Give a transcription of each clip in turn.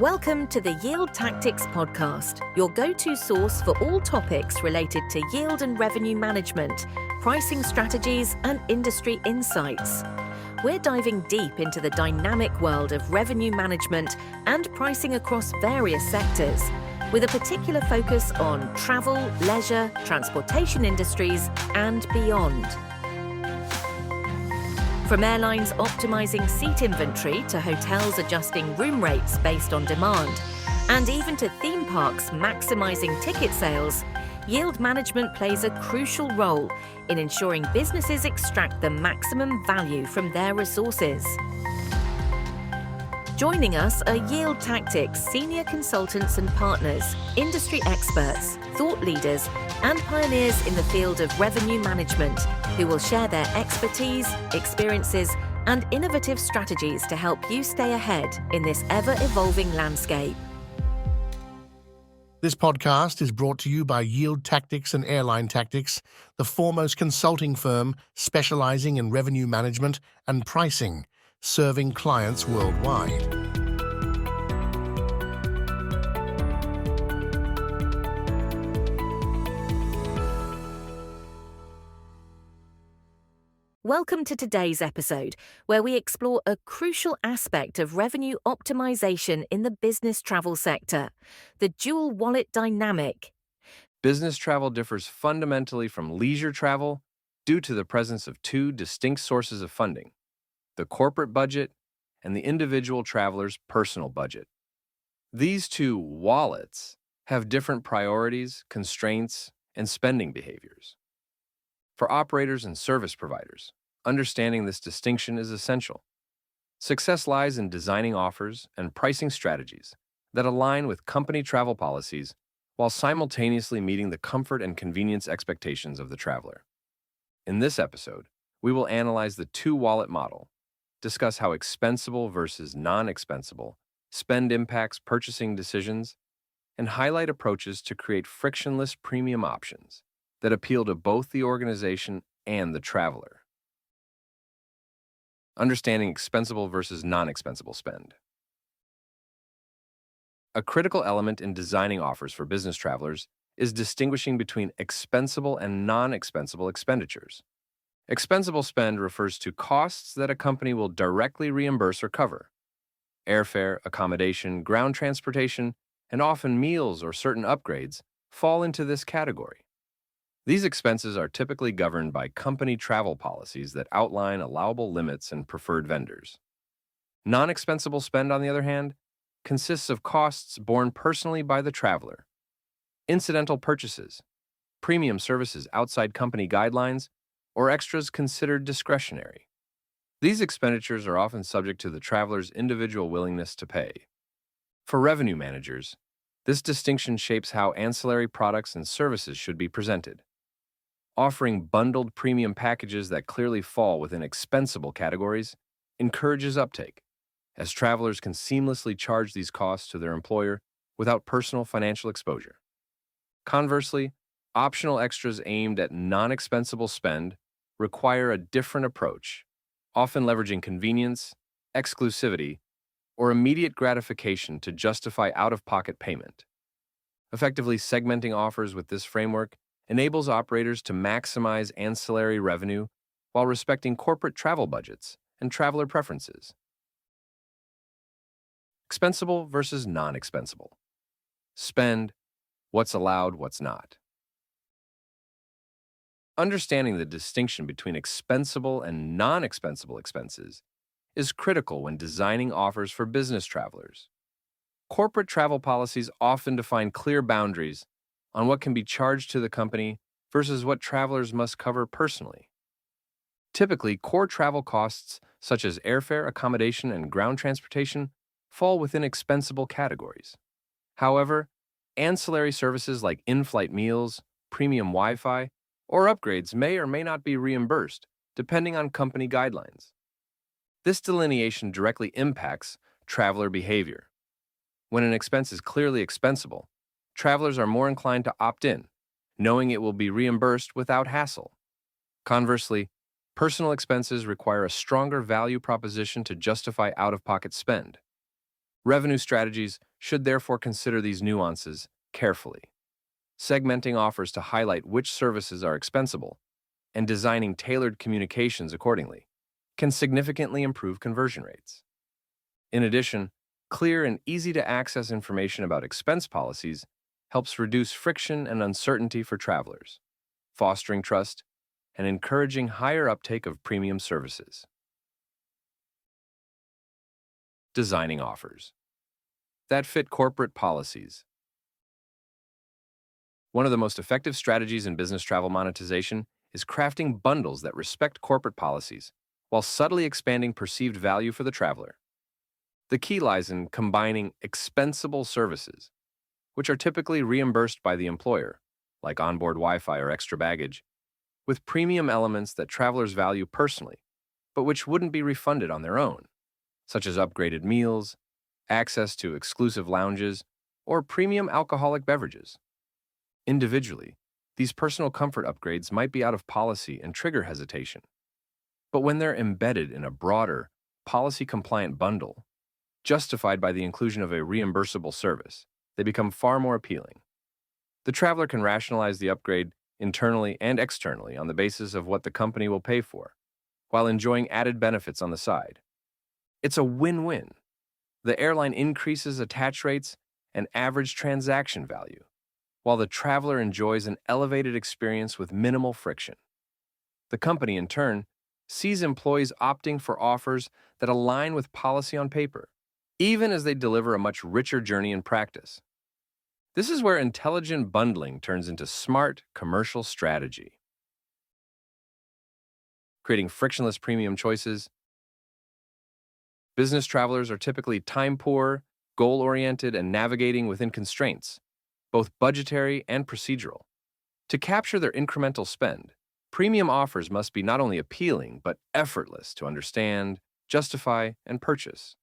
Welcome to the Yield Tactics Podcast, your go-to source for all topics related to yield and revenue management, pricing strategies, and industry insights. We're diving deep into the dynamic world of revenue management and pricing across various sectors, with a particular focus on travel, leisure, transportation industries, and beyond. From airlines optimizing seat inventory to hotels adjusting room rates based on demand, and even to theme parks maximizing ticket sales, yield management plays a crucial role in ensuring businesses extract the maximum value from their resources. Joining us are Yield Tactics senior consultants and partners, industry experts, thought leaders, and pioneers in the field of revenue management, who will share their expertise, experiences, and innovative strategies to help you stay ahead in this ever-evolving landscape. This podcast is brought to you by Yield Tactics and Airline Tactics, the foremost consulting firm specializing in revenue management and pricing, serving clients worldwide. Welcome to today's episode, where we explore a crucial aspect of revenue optimization in the business travel sector, the dual wallet dynamic. Business travel differs fundamentally from leisure travel due to the presence of two distinct sources of funding: the corporate budget and the individual traveler's personal budget. These two wallets have different priorities, constraints, and spending behaviors. For operators and service providers, understanding this distinction is essential. Success lies in designing offers and pricing strategies that align with company travel policies while simultaneously meeting the comfort and convenience expectations of the traveler. In this episode, we will analyze the two-wallet model, discuss how expensible versus non-expensible spend impacts purchasing decisions, and highlight approaches to create frictionless premium options that appeal to both the organization and the traveler. Understanding expensible versus non-expensible spend. A critical element in designing offers for business travelers is distinguishing between expensible and non-expensible expenditures. Expensible spend refers to costs that a company will directly reimburse or cover. Airfare, accommodation, ground transportation, and often meals or certain upgrades fall into this category. These expenses are typically governed by company travel policies that outline allowable limits and preferred vendors. Non-expensible spend, on the other hand, consists of costs borne personally by the traveler. Incidental purchases, premium services outside company guidelines, or extras considered discretionary. These expenditures are often subject to the traveler's individual willingness to pay. For revenue managers, this distinction shapes how ancillary products and services should be presented. Offering bundled premium packages that clearly fall within expensible categories encourages uptake, as travelers can seamlessly charge these costs to their employer without personal financial exposure. Conversely, optional extras aimed at non-expensible spend require a different approach, often leveraging convenience, exclusivity, or immediate gratification to justify out-of-pocket payment. Effectively segmenting offers with this framework enables operators to maximize ancillary revenue while respecting corporate travel budgets and traveler preferences. Expensible versus non-expensible. Spend, what's allowed, what's not. Understanding the distinction between expensible and non-expensible expenses is critical when designing offers for business travelers. Corporate travel policies often define clear boundaries on what can be charged to the company versus what travelers must cover personally. Typically, core travel costs such as airfare, accommodation, and ground transportation fall within expensible categories. However, ancillary services like in-flight meals, premium Wi-Fi, or upgrades may or may not be reimbursed, depending on company guidelines. This delineation directly impacts traveler behavior. When an expense is clearly expensible, travelers are more inclined to opt in, knowing it will be reimbursed without hassle. Conversely, personal expenses require a stronger value proposition to justify out-of-pocket spend. Revenue strategies should therefore consider these nuances carefully. Segmenting offers to highlight which services are expensible and designing tailored communications accordingly can significantly improve conversion rates. In addition, clear and easy-to-access information about expense policies helps reduce friction and uncertainty for travelers, fostering trust and encouraging higher uptake of premium services. Designing offers that fit corporate policies. One of the most effective strategies in business travel monetization is crafting bundles that respect corporate policies while subtly expanding perceived value for the traveler. The key lies in combining expensible services, which are typically reimbursed by the employer, like onboard Wi-Fi or extra baggage, with premium elements that travelers value personally, but which wouldn't be refunded on their own, such as upgraded meals, access to exclusive lounges, or premium alcoholic beverages. Individually, these personal comfort upgrades might be out of policy and trigger hesitation. But when they're embedded in a broader, policy-compliant bundle, justified by the inclusion of a reimbursable service, they become far more appealing. The traveler can rationalize the upgrade internally and externally on the basis of what the company will pay for, while enjoying added benefits on the side. It's a win-win. The airline increases attach rates and average transaction value, while the traveler enjoys an elevated experience with minimal friction. The company, in turn, sees employees opting for offers that align with policy on paper, even as they deliver a much richer journey in practice. This is where intelligent bundling turns into smart commercial strategy. Creating frictionless premium choices. Business travelers are typically time-poor, goal-oriented, and navigating within constraints, both budgetary and procedural. To capture their incremental spend, premium offers must be not only appealing, but effortless to understand, justify, and purchase.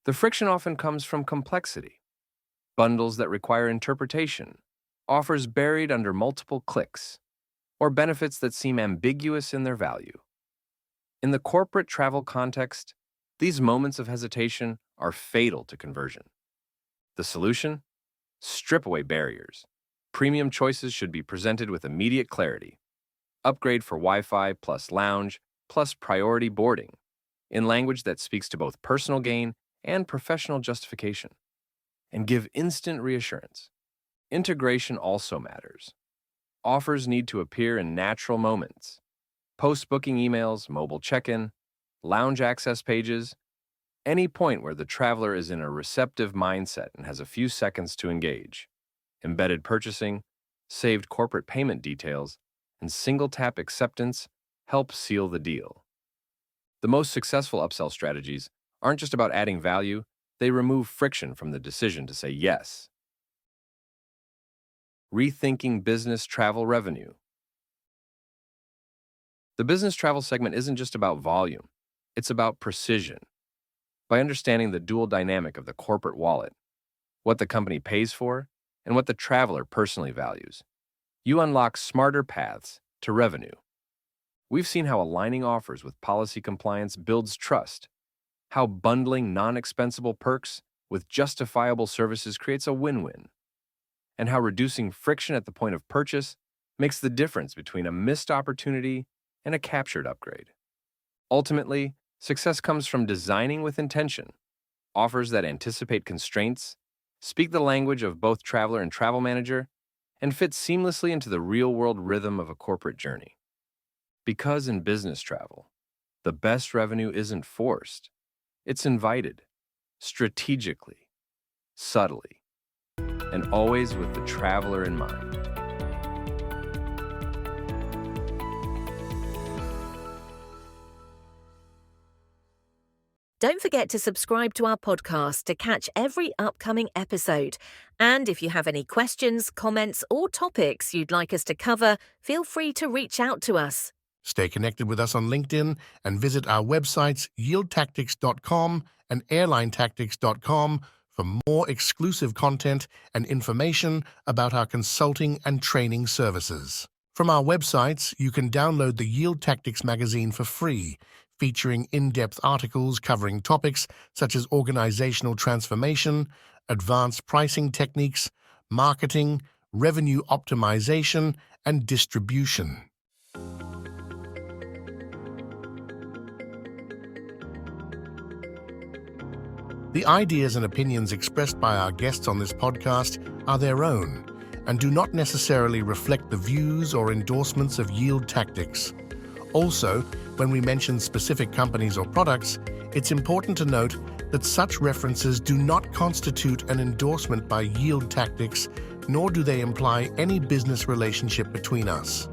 The friction often comes from complexity, bundles that require interpretation, offers buried under multiple clicks, or benefits that seem ambiguous in their value. In the corporate travel context, these moments of hesitation are fatal to conversion. The solution? Strip away barriers. Premium choices should be presented with immediate clarity. Upgrade for Wi-Fi plus lounge plus priority boarding in language that speaks to both personal gain and professional justification. And give instant reassurance. Integration also matters. Offers need to appear in natural moments. Post-booking emails, mobile check-in, lounge access pages, any point where the traveler is in a receptive mindset and has a few seconds to engage. Embedded purchasing, saved corporate payment details, and single-tap acceptance help seal the deal. The most successful upsell strategies aren't just about adding value, they remove friction from the decision to say yes. Rethinking business travel revenue. The business travel segment isn't just about volume, it's about precision. By understanding the dual dynamic of the corporate wallet, what the company pays for, and what the traveler personally values, you unlock smarter paths to revenue. We've seen how aligning offers with policy compliance builds trust, how bundling non-expensible perks with justifiable services creates a win-win, and how reducing friction at the point of purchase makes the difference between a missed opportunity and a captured upgrade. Ultimately, success comes from designing with intention, offers that anticipate constraints, speak the language of both traveler and travel manager, and fit seamlessly into the real-world rhythm of a corporate journey. Because in business travel, the best revenue isn't forced. It's invited, strategically, subtly, and always with the traveler in mind. Don't forget to subscribe to our podcast to catch every upcoming episode. And if you have any questions, comments, or topics you'd like us to cover, feel free to reach out to us. Stay connected with us on LinkedIn and visit our websites yieldtactics.com and airlinetactics.com for more exclusive content and information about our consulting and training services. From our websites, you can download the Yield Tactics magazine for free, featuring in-depth articles covering topics such as organizational transformation, advanced pricing techniques, marketing, revenue optimization, and distribution. The ideas and opinions expressed by our guests on this podcast are their own and do not necessarily reflect the views or endorsements of Yield Tactics. Also, when we mention specific companies or products, it's important to note that such references do not constitute an endorsement by Yield Tactics, nor do they imply any business relationship between us.